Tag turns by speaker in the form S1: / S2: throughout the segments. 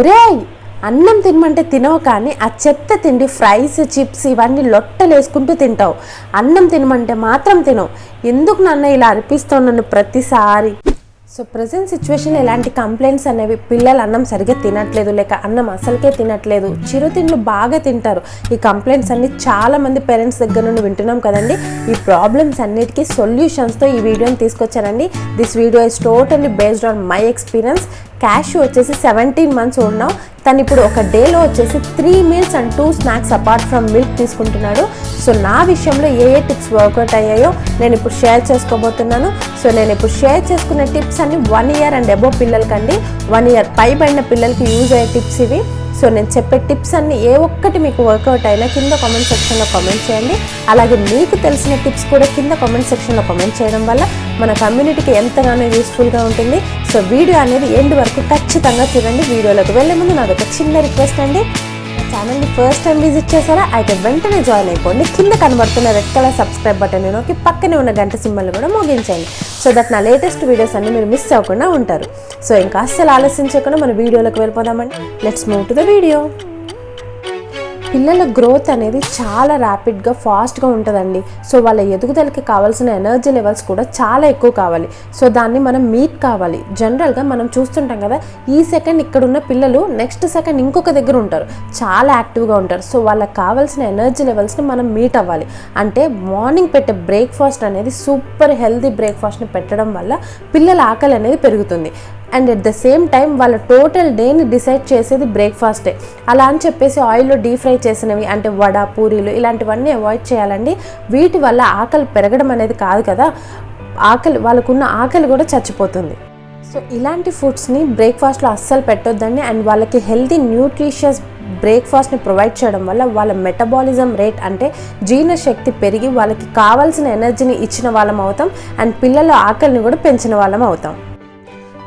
S1: ఒరేయ్ అన్నం తినమంటే తినవు కానీ ఆ చెత్త తిండి ఫ్రైస్ చిప్స్ ఇవన్నీ లొట్టలు వేసుకుంటూ తింటావు. అన్నం తినమంటే మాత్రం తినవు. ఎందుకు నాన్న ఇలా అనిపిస్తావు నన్ను ప్రతిసారి? సో ప్రజెంట్ సిచ్యువేషన్ ఇలాంటి కంప్లైంట్స్ అనేవి పిల్లలు అన్నం సరిగ్గా తినట్లేదు, లేక అన్నం అసలుకే తినట్లేదు, చిరుతిండ్లు బాగా తింటారు. ఈ కంప్లైంట్స్ అన్ని చాలామంది పేరెంట్స్ దగ్గర నుండి వింటున్నాం కదండి. ఈ ప్రాబ్లమ్స్ అన్నిటికీ సొల్యూషన్స్తో ఈ వీడియోని తీసుకొచ్చానండి. This video is totally based on my experience. Cashew వచ్చేసి 17 months ఉన్నావు. తను ఇప్పుడు ఒక డేలో వచ్చేసి 3 meals and 2 snacks apart from milk తీసుకుంటున్నాడు. సో నా విషయంలో ఏ టిప్స్ వర్కౌట్ అయ్యాయో నేను ఇప్పుడు షేర్ చేసుకోబోతున్నాను. సో నేను ఇప్పుడు షేర్ చేసుకునే టిప్స్ అన్ని 1 year and above పిల్లలకండి, 1 year పైబడిన పిల్లలకి యూజ్ అయ్యే టిప్స్ ఇవి. సో నేను చెప్పే టిప్స్ అన్ని ఏ ఒక్కటి మీకు వర్కౌట్ అయినా కింద కామెంట్ సెక్షన్లో కామెంట్ చేయండి. అలాగే మీకు తెలిసిన టిప్స్ కూడా కింద కామెంట్ సెక్షన్లో కామెంట్ చేయడం వల్ల మన కమ్యూనిటీకి ఎంతగానో యూస్ఫుల్గా ఉంటుంది. సో వీడియో అనేది ఎండ్ వరకు ఖచ్చితంగా చూడండి. వీడియోలోకి వెళ్ళే ముందు నాది ఒక చిన్న రిక్వెస్ట్ అండి. ఛానల్ని ఫస్ట్ టైం విజిట్ చేశారా అయితే వెంటనే జాయిన్ అయిపోండి. కింద కనబడుతున్న రెడ్ కలర్ సబ్స్క్రైబ్ బటన్ నొక్కి పక్కనే ఉన్న గంట సింబల్ కూడా మోగించండి. సో దట్ నా లేటెస్ట్ వీడియోస్ అన్ని మీరు మిస్ అవ్వకుండా ఉంటారు. సో ఇంకా అస్సలు ఆలస్యించకుండా మన వీడియోలోకి వెళ్ళిపోదామండి. Let's move to the video. పిల్లల గ్రోత్ అనేది చాలా ర్యాపిడ్గా ఫాస్ట్గా ఉంటుందండి. సో వాళ్ళ ఎదుగుదలకి కావాల్సిన ఎనర్జీ లెవెల్స్ కూడా చాలా ఎక్కువ కావాలి. సో దాన్ని మనం మీట్ కావాలి. జనరల్గా మనం చూస్తుంటాం కదా, ఈ సెకండ్ ఇక్కడున్న పిల్లలు నెక్స్ట్ సెకండ్ ఇంకొక దగ్గర ఉంటారు, చాలా యాక్టివ్గా ఉంటారు. సో వాళ్ళకి కావాల్సిన ఎనర్జీ లెవెల్స్ని మనం మీట్ అవ్వాలి. అంటే మార్నింగ్ పెట్టే బ్రేక్ఫాస్ట్ అనేది సూపర్ హెల్తీ బ్రేక్ఫాస్ట్ని పెట్టడం వల్ల పిల్లల ఆకలి అనేది పెరుగుతుంది. And at the same time వాళ్ళ టోటల్ డేని డిసైడ్ చేసేది బ్రేక్ఫాస్టే. అలా అని చెప్పేసి ఆయిల్లో డీప్ ఫ్రై చేసినవి అంటే వడ, పూరీలు ఇలాంటివన్నీ అవాయిడ్ చేయాలండి. వీటి వల్ల ఆకలి పెరగడం అనేది కాదు కదా, వాళ్ళకున్న ఆకలి కూడా చచ్చిపోతుంది. సో ఇలాంటి ఫుడ్స్ని బ్రేక్ఫాస్ట్లో అస్సలు పెట్టొద్దండి. అండ్ వాళ్ళకి హెల్తీ న్యూట్రిషియస్ బ్రేక్ఫాస్ట్ని ప్రొవైడ్ చేయడం వల్ల వాళ్ళ మెటబాలిజం రేట్ అంటే జీర్ణశక్తి పెరిగి వాళ్ళకి కావాల్సిన ఎనర్జీని ఇచ్చిన వాళ్ళం అవుతాం. అండ్ పిల్లల ఆకలిని కూడా పెంచిన వాళ్ళం అవుతాం.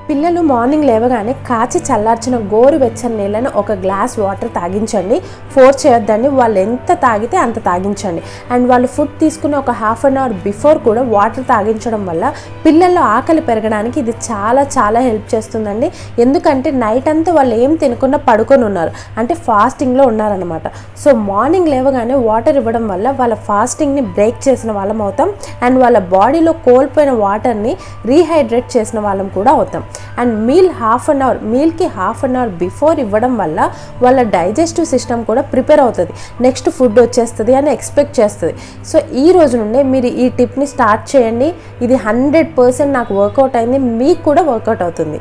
S1: పిల్లలు మార్నింగ్ లేవగానే కాచి చల్లార్చిన గోరువెచ్చని నీళ్ళని ఒక గ్లాస్ వాటర్ తాగించండి. ఫోర్స్ చేయొద్దండి, వాళ్ళు ఎంత తాగితే అంత తాగించండి. అండ్ వాళ్ళు ఫుడ్ తీసుకున్న ఒక 1/2 hour బిఫోర్ కూడా వాటర్ తాగించడం వల్ల పిల్లల్లో ఆకలి పెరగడానికి ఇది చాలా చాలా హెల్ప్ చేస్తుందండి. ఎందుకంటే నైట్ అంతా వాళ్ళు ఏం తినకుండా పడుకొని ఉన్నారు, అంటే ఫాస్టింగ్లో ఉన్నారనమాట. సో మార్నింగ్ లేవగానే వాటర్ ఇవ్వడం వల్ల వాళ్ళ ఫాస్టింగ్ని బ్రేక్ చేసిన వాళ్ళం అవుతాం. అండ్ వాళ్ళ బాడీలో కోల్పోయిన వాటర్ని రీహైడ్రేట్ చేసిన వాళ్ళం కూడా అవుతాం. అండ్ మీల్కి 1/2 hour బిఫోర్ ఇవ్వడం వల్ల వాళ్ళ డైజెస్టివ్ సిస్టమ్ కూడా ప్రిపేర్ అవుతుంది, నెక్స్ట్ ఫుడ్ వచ్చేస్తుంది అని ఎక్స్పెక్ట్ చేస్తుంది. సో ఈ రోజు నుండే మీరు ఈ టిప్ని స్టార్ట్ చేయండి. ఇది 100% నాకు వర్కౌట్ అయింది, మీకు కూడా వర్కౌట్ అవుతుంది.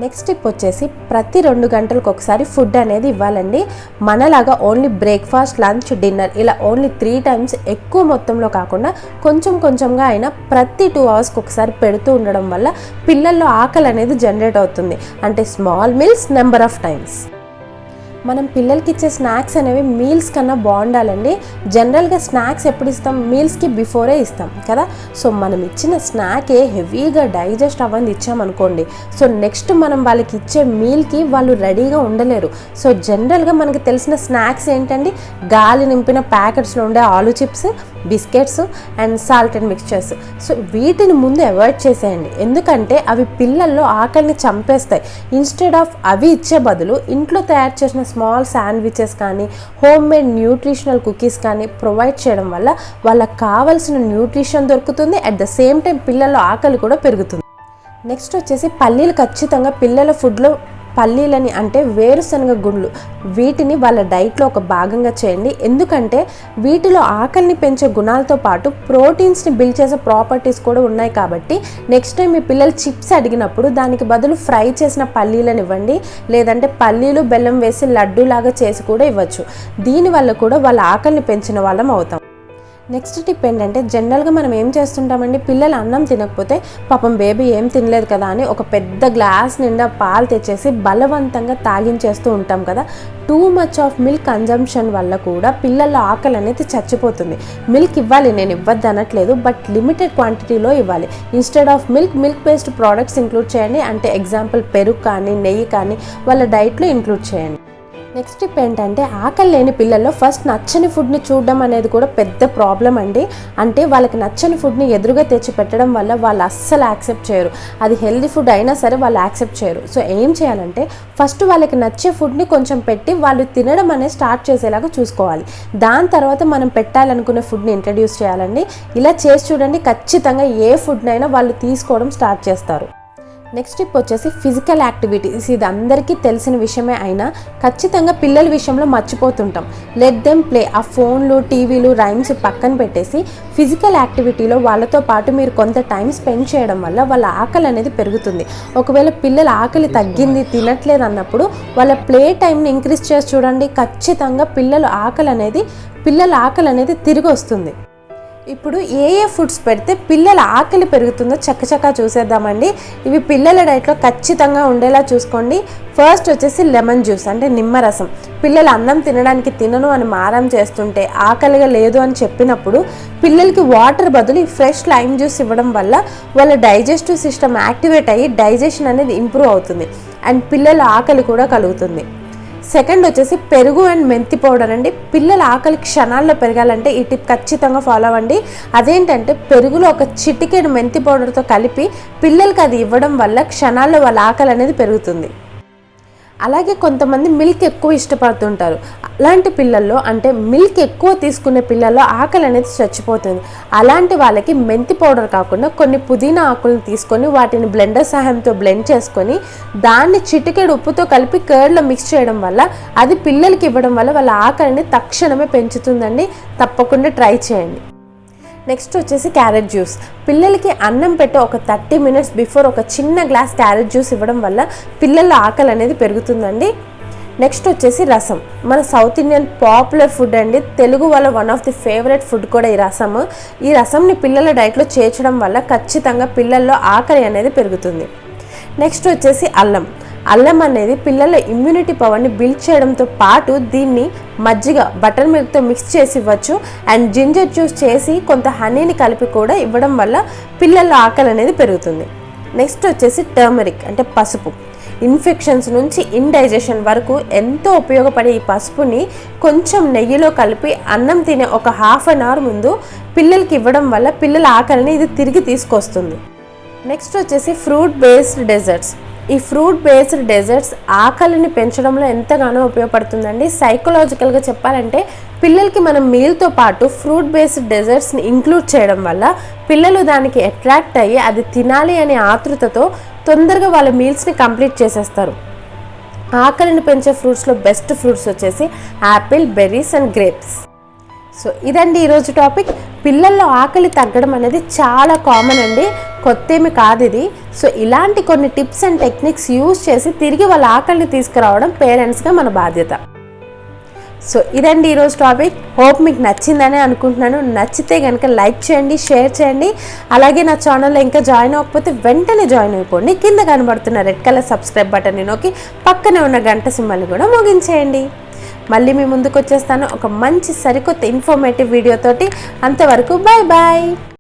S1: నెక్స్ట్ టిప్ వచ్చేసి ప్రతి 2 గంటలకు ఒకసారి ఫుడ్ అనేది ఇవ్వాలండి. మనలాగా ఓన్లీ బ్రేక్ఫాస్ట్, లంచ్, డిన్నర్ ఇలా ఓన్లీ 3 times ఎక్కువ మొత్తంలో కాకుండా కొంచెం కొంచెంగా అయినా ప్రతి 2 hours ఒకసారి పెడుతూ ఉండడం వల్ల పిల్లల్లో ఆకలి అనేది జనరేట్ అవుతుంది. అంటే small meals number of times. మనం పిల్లలకి ఇచ్చే స్నాక్స్ అనేవి మీల్స్ కన్నా బాగుండాలండి. జనరల్గా స్నాక్స్ ఎప్పుడు ఇస్తాం, మీల్స్కి బిఫోరే ఇస్తాం కదా. సో మనం ఇచ్చిన స్నాకే హెవీగా డైజెస్ట్ అవ్వంది ఇచ్చామనుకోండి, సో నెక్స్ట్ మనం వాళ్ళకి ఇచ్చే మీల్కి వాళ్ళు రెడీగా ఉండలేరు. సో జనరల్గా మనకి తెలిసిన స్నాక్స్ ఏంటండి, గాలి నింపిన ప్యాకెట్స్లో ఉండే ఆలు chips, biscuits and salt and mixtures. So వీటిని ముందు అవాయిడ్ చేసేయండి, ఎందుకంటే అవి పిల్లల్లో ఆకలిని చంపేస్తాయి. ఇన్స్టెడ్ ఆఫ్ అవి ఇచ్చే బదులు ఇంట్లో తయారు చేసిన స్మాల్ శాండ్విచెస్ కానీ హోమ్ మేడ్ న్యూట్రిషనల్ కుకీస్ కానీ ప్రొవైడ్ చేయడం వల్ల వాళ్ళకి కావాల్సిన న్యూట్రిషన్ దొరుకుతుంది. అట్ ద సేమ్ టైం పిల్లల్లో ఆకలి కూడా పెరుగుతుంది. నెక్స్ట్ వచ్చేసి పల్లీలు ఖచ్చితంగా పిల్లల ఫుడ్లో పల్లీలని అంటే వేరుశనగ గుండ్లు వీటిని వాళ్ళ డైట్లో ఒక భాగంగా చేయండి. ఎందుకంటే వీటిలో ఆకలిని పెంచే గుణాలతో పాటు ప్రోటీన్స్ని బిల్డ్ చేసే ప్రాపర్టీస్ కూడా ఉన్నాయి. కాబట్టి నెక్స్ట్ టైం మీ పిల్లలు చిప్స్ అడిగినప్పుడు దానికి బదులు ఫ్రై చేసిన పల్లీలను ఇవ్వండి, లేదంటే పల్లీలు బెల్లం వేసి లడ్డూలాగా చేసి కూడా ఇవ్వచ్చు. దీనివల్ల కూడా వాళ్ళ ఆకలిని పెంచిన వాళ్ళం అవుతాం. నెక్స్ట్ టిప్ ఏంటంటే, జనరల్గా మనం ఏం చేస్తుంటామండి, పిల్లలు అన్నం తినకపోతే పాపం బేబీ ఏం తినలేదు కదా అని ఒక పెద్ద గ్లాస్ నిండా పాలు తెచ్చేసి బలవంతంగా తాగించేస్తూ ఉంటాం కదా. Too much of milk consumption వల్ల కూడా పిల్లల ఆకలి అనేది చచ్చిపోతుంది. మిల్క్ ఇవ్వాలి, నేను ఇవ్వద్దు అనట్లేదు, బట్ లిమిటెడ్ క్వాంటిటీలో ఇవ్వాలి. Instead of milk based products include చేయండి. అంటే ఎగ్జాంపుల్ పెరుగు కానీ నెయ్యి కానీ వాళ్ళ డైట్లో ఇంక్లూడ్ చేయండి. నెక్స్ట్ టిప్ ఏంటంటే ఆకలి లేని పిల్లల్లో ఫస్ట్ నచ్చని ఫుడ్ని చూడడం అనేది కూడా పెద్ద ప్రాబ్లం అండి. అంటే వాళ్ళకి నచ్చని ఫుడ్ని ఎదురుగా తెచ్చి పెట్టడం వల్ల వాళ్ళు అస్సలు యాక్సెప్ట్ చేయరు. అది హెల్దీ ఫుడ్ అయినా సరే వాళ్ళు యాక్సెప్ట్ చేయరు. సో ఏం చేయాలంటే ఫస్ట్ వాళ్ళకి నచ్చే ఫుడ్ని కొంచెం పెట్టి వాళ్ళు తినడం అనేది స్టార్ట్ చేసేలాగా చూసుకోవాలి. దాని తర్వాత మనం పెట్టాలనుకునే ఫుడ్ని ఇంట్రడ్యూస్ చేయాలండి. ఇలా చేసి చూడండి, ఖచ్చితంగా ఏ ఫుడ్నైనా వాళ్ళు తీసుకోవడం స్టార్ట్ చేస్తారు. నెక్స్ట్ టిప్ వచ్చేసి ఫిజికల్ యాక్టివిటీస్. ఇది అందరికీ తెలిసిన విషయమే అయినా ఖచ్చితంగా పిల్లల విషయంలో మర్చిపోతుంటాం. Let them play. ఆ ఫోన్లు, టీవీలు, రైమ్స్ పక్కన పెట్టేసి ఫిజికల్ యాక్టివిటీలో వాళ్ళతో పాటు మీరు కొంత టైం స్పెండ్ చేయడం వల్ల వాళ్ళ ఆకలి అనేది పెరుగుతుంది. ఒకవేళ పిల్లల ఆకలి తగ్గింది, తినట్లేదు అన్నప్పుడు వాళ్ళ ప్లే టైంని ఇంక్రీజ్ చేసి చూడండి, ఖచ్చితంగా పిల్లల ఆకలి అనేది తిరిగి వస్తుంది. ఇప్పుడు ఏ ఫుడ్స్ పెడితే పిల్లల ఆకలి పెరుగుతుందో చక్కచక్క చూసేద్దామండి. ఇవి పిల్లల డైట్లో ఖచ్చితంగా ఉండేలా చూసుకోండి. ఫస్ట్ వచ్చేసి లెమన్ జ్యూస్, అంటే నిమ్మరసం. పిల్లలు అన్నం తినడానికి తినను అని మారం చేస్తుంటే, ఆకలిగా లేదు అని చెప్పినప్పుడు పిల్లలకి వాటర్ బదులు ఈ ఫ్రెష్ లైమ్ జ్యూస్ ఇవ్వడం వల్ల వాళ్ళ డైజెస్టివ్ సిస్టమ్ యాక్టివేట్ అయ్యి డైజెషన్ అనేది ఇంప్రూవ్ అవుతుంది అండ్ పిల్లల ఆకలి కూడా కలుగుతుంది. సెకండ్ వచ్చేసి పెరుగు అండ్ మెంతి పౌడర్ అండి. పిల్లల ఆకలి క్షణాల్లో పెరగాలంటే ఈ టిప్ ఖచ్చితంగా ఫాలో అవ్వండి. అదేంటంటే పెరుగులో ఒక చిటికెడు మెంతి పౌడర్తో కలిపి పిల్లలకి అది ఇవ్వడం వల్ల క్షణాల్లో వాళ్ళ ఆకలి అనేది పెరుగుతుంది. అలాగే కొంతమంది మిల్క్ ఎక్కువ ఇష్టపడుతుంటారు. అలాంటి పిల్లల్లో, అంటే మిల్క్ ఎక్కువ తీసుకునే పిల్లల్లో ఆకలి అనేది చచ్చిపోతుంది. అలాంటి వాళ్ళకి మెంతి పౌడర్ కాకుండా కొన్ని పుదీనా ఆకులను తీసుకొని వాటిని బ్లెండర్ సహాయంతో బ్లెండ్ చేసుకొని దాన్ని చిటికెడు ఉప్పుతో కలిపి కర్డ్లో మిక్స్ చేయడం వల్ల అది పిల్లలకి ఇవ్వడం వల్ల వాళ్ళ ఆకలిని తక్షణమే పెంచుతుందండి. తప్పకుండా ట్రై చేయండి. నెక్స్ట్ వచ్చేసి క్యారెట్ జ్యూస్. పిల్లలకి అన్నం పెట్టి ఒక 30 minutes బిఫోర్ ఒక చిన్న గ్లాస్ క్యారెట్ జ్యూస్ ఇవ్వడం వల్ల పిల్లల ఆకలి అనేది పెరుగుతుందండి. నెక్స్ట్ వచ్చేసి రసం. మన సౌత్ ఇండియన్ పాపులర్ ఫుడ్ అండి. తెలుగు వాళ్ళ one of the favourite food కూడా ఈ రసం. ఈ రసంని పిల్లల డైట్లో చేర్చడం వల్ల ఖచ్చితంగా పిల్లల్లో ఆకలి అనేది పెరుగుతుంది. నెక్స్ట్ వచ్చేసి అల్లం అనేది పిల్లల ఇమ్యూనిటీ పవర్ని బిల్డ్ చేయడంతో పాటు దీన్ని మజ్జిగ, బటర్ మిల్క్తో మిక్స్ చేసి ఇవ్వచ్చు అండ్ జింజర్ జ్యూస్ చేసి కొంత హనీని కలిపి కూడా ఇవ్వడం వల్ల పిల్లల ఆకలి అనేది పెరుగుతుంది. నెక్స్ట్ వచ్చేసి టర్మరిక్, అంటే పసుపు. ఇన్ఫెక్షన్స్ నుంచి ఇండైజెషన్ వరకు ఎంతో ఉపయోగపడే ఈ పసుపుని కొంచెం నెయ్యిలో కలిపి అన్నం తినే ఒక 1/2 hour ముందు పిల్లలకి ఇవ్వడం వల్ల పిల్లల ఆకలిని ఇది తిరిగి తీసుకొస్తుంది. నెక్స్ట్ వచ్చేసి ఫ్రూట్ బేస్డ్ డెజర్ట్స్. ఈ ఫ్రూట్ బేస్డ్ డెజర్ట్స్ ఆకలిని పెంచడంలో ఎంతగానో ఉపయోగపడుతుందండి. సైకలాజికల్గా చెప్పాలంటే పిల్లలకి మనం మీల్తో పాటు ఫ్రూట్ బేస్డ్ డెజర్ట్స్ని ఇంక్లూడ్ చేయడం వల్ల పిల్లలు దానికి అట్రాక్ట్ అయ్యి అది తినాలి అనే ఆతృతతో తొందరగా వాళ్ళ మీల్స్ని కంప్లీట్ చేసేస్తారు. ఆకలిని పెంచే ఫ్రూట్స్లో బెస్ట్ ఫ్రూట్స్ వచ్చేసి Apple, berries and grapes. So ఇదండి ఈరోజు టాపిక్. పిల్లల్లో ఆకలి తగ్గడం అనేది చాలా కామన్ అండి, కొత్తేమి కాదు ఇది. సో ఇలాంటి కొన్ని టిప్స్ అండ్ టెక్నిక్స్ యూజ్ చేసి తిరిగి వాళ్ళ ఆకలిని తీసుకురావడం పేరెంట్స్గా మన బాధ్యత. సో ఇదండి ఈరోజు టాపిక్. హోప్ మీకు నచ్చిందని అనుకుంటున్నాను. నచ్చితే కనుక లైక్ చేయండి, షేర్ చేయండి. అలాగే నా ఛానల్లో ఇంకా జాయిన్ అవ్వకపోతే వెంటనే జాయిన్ అయిపోండి. కింద కనబడుతున్న రెడ్ కలర్ సబ్స్క్రైబ్ బటన్ని నొక్కి పక్కనే ఉన్న గంట సింబల్ని కూడా మోగించేయండి. మళ్ళీ మీ ముందుకు వచ్చేస్తాను ఒక మంచి సరికొత్త ఇన్ఫర్మేటివ్ వీడియోతోటి. అంతవరకు బాయ్ బాయ్.